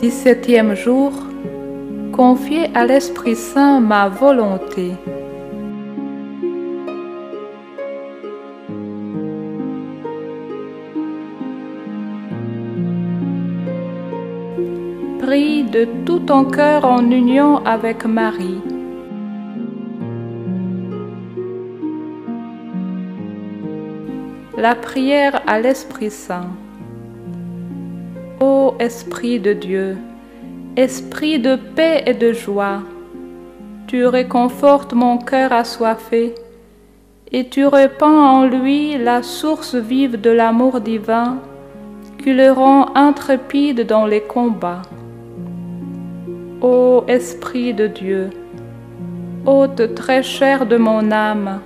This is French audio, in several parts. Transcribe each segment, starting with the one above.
17e jour, confier à l'Esprit Saint ma volonté. Prie de tout ton cœur en union avec Marie. La prière à l'Esprit Saint. Ô Esprit de Dieu, Esprit de paix et de joie, tu réconfortes mon cœur assoiffé et tu répands en lui la source vive de l'amour divin qui le rend intrépide dans les combats. Ô Esprit de Dieu, hôte très cher de mon âme,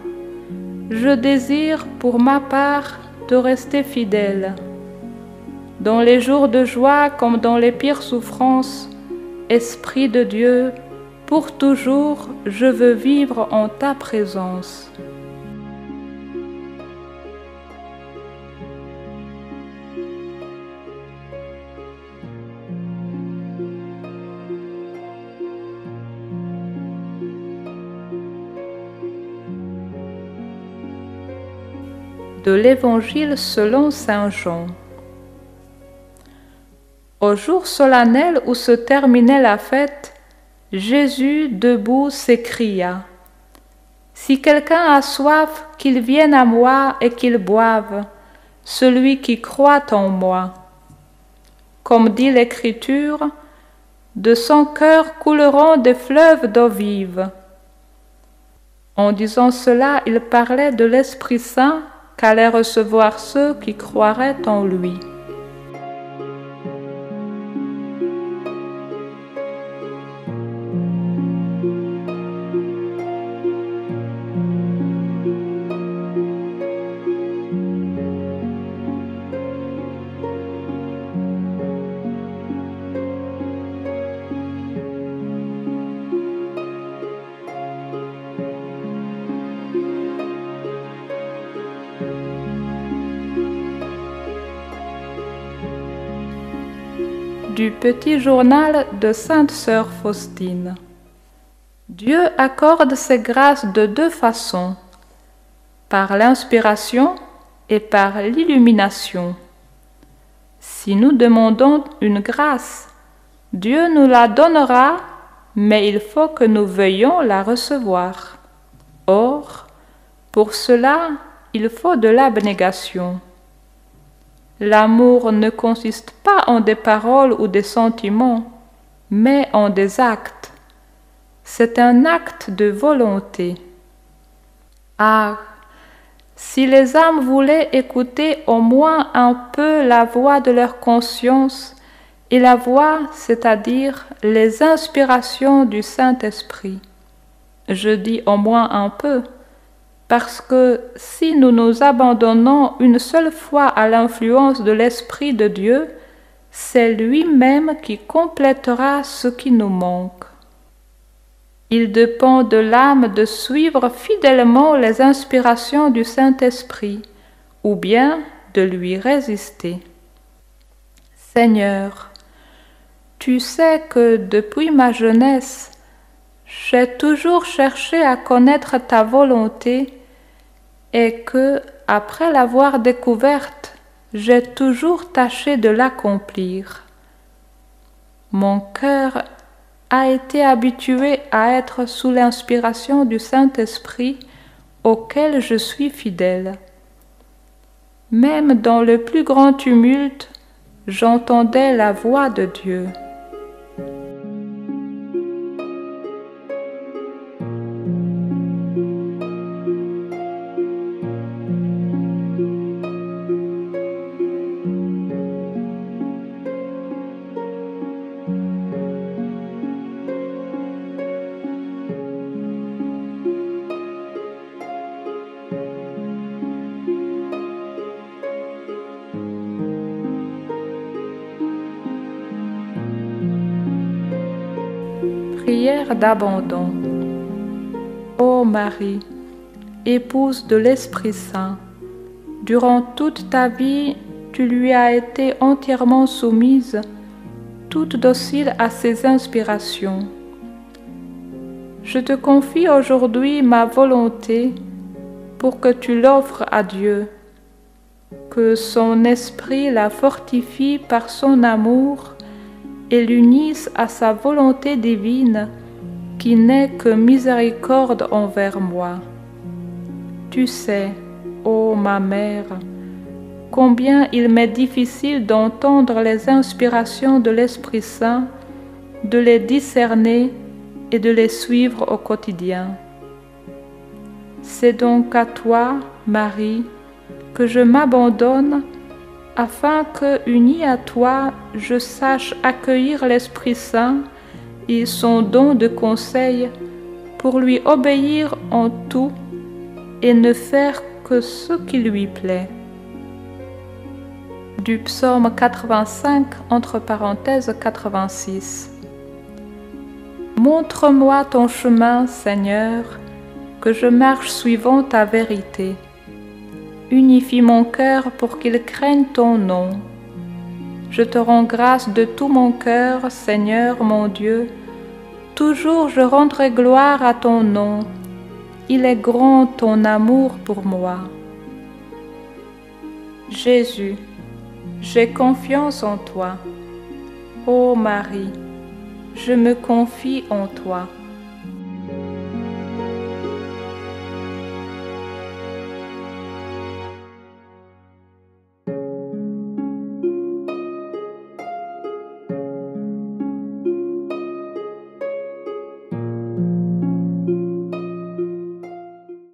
je désire pour ma part te rester fidèle. Dans les jours de joie comme dans les pires souffrances, Esprit de Dieu, pour toujours je veux vivre en ta présence. De l'Évangile selon saint Jean. Au jour solennel où se terminait la fête, Jésus, debout, s'écria : « Si quelqu'un a soif, qu'il vienne à moi et qu'il boive, celui qui croit en moi. Comme dit l'Écriture, de son cœur couleront des fleuves d'eau vive. » En disant cela, il parlait de l'Esprit Saint qu'allaient recevoir ceux qui croiraient en lui. Du petit journal de Sainte Sœur Faustine. Dieu accorde ses grâces de deux façons, par l'inspiration et par l'illumination. Si nous demandons une grâce, Dieu nous la donnera, mais il faut que nous veuillions la recevoir. Or, pour cela, il faut de l'abnégation. L'amour ne consiste pas en des paroles ou des sentiments, mais en des actes. C'est un acte de volonté. Ah, si les âmes voulaient écouter au moins un peu la voix de leur conscience et la voix, c'est-à-dire les inspirations du Saint-Esprit. Je dis au moins un peu, parce que si nous nous abandonnons une seule fois à l'influence de l'Esprit de Dieu, c'est lui-même qui complétera ce qui nous manque. Il dépend de l'âme de suivre fidèlement les inspirations du Saint-Esprit, ou bien de lui résister. Seigneur, tu sais que depuis ma jeunesse, j'ai toujours cherché à connaître ta volonté et que, après l'avoir découverte, j'ai toujours tâché de l'accomplir. Mon cœur a été habitué à être sous l'inspiration du Saint-Esprit auquel je suis fidèle. Même dans le plus grand tumulte, j'entendais la voix de Dieu. Prière d'abandon. Ô Marie, épouse de l'Esprit Saint, durant toute ta vie, tu lui as été entièrement soumise, toute docile à ses inspirations. Je te confie aujourd'hui ma volonté pour que tu l'offres à Dieu, que son esprit la fortifie par son amour et l'unisse à sa volonté divine qui n'est que miséricorde envers moi. Tu sais, ô ma mère, combien il m'est difficile d'entendre les inspirations de l'Esprit Saint, de les discerner et de les suivre au quotidien. C'est donc à toi, Marie, que je m'abandonne afin que, unie à toi, je sache accueillir l'Esprit Saint et son don de conseil pour lui obéir en tout et ne faire que ce qui lui plaît. Du psaume 85, entre parenthèses 86. Montre-moi ton chemin, Seigneur, que je marche suivant ta vérité. Unifie mon cœur pour qu'il craigne ton nom. Je te rends grâce de tout mon cœur, Seigneur mon Dieu. Toujours je rendrai gloire à ton nom. Il est grand ton amour pour moi. Jésus, j'ai confiance en toi. Ô Marie, je me confie en toi.